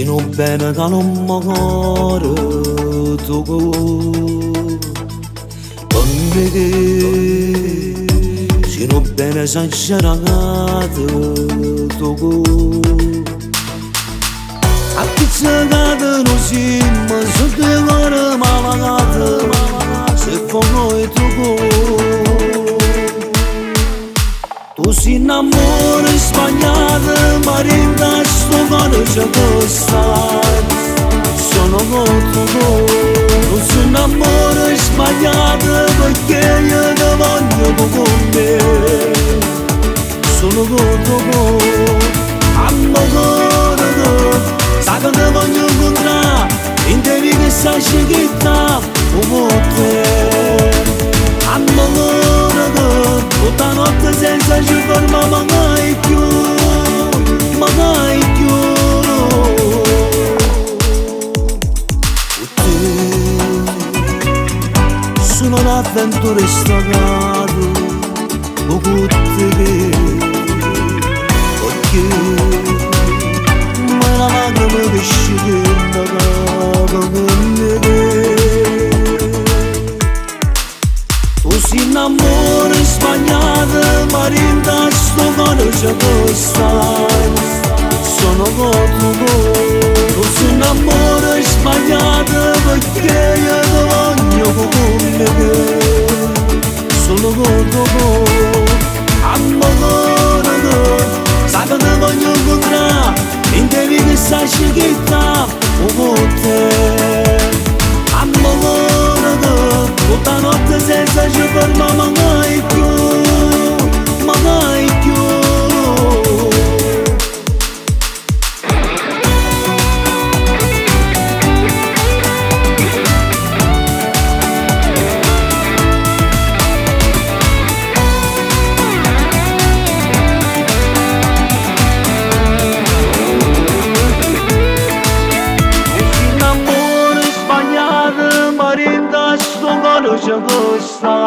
non bene che non muore tu con me se non bene esagerate tu a chi se cade non si ma se te guarda malagate se fono e tu si innamora sbagliata ma rinda sto cuore c'è costa sono molto non si innamora sbagliata perché io ti voglio con me sono molto amore sa che ti voglio incontrare in te che sai sceglietta come te amore tutta notte senza ci ferma mai più sono un'avventura staccato con te perché ma la lacrima che scende da me tu si innamora sbagliata ma rinda sto cuore c'è costa sono contro tu si innamora sbagliata perché io ti voglio con me sono contro amore sa che ti voglio incontrare in te che sai sceglietta come te amore tutta notte senza ci ferma mai più sto cuore c'è costa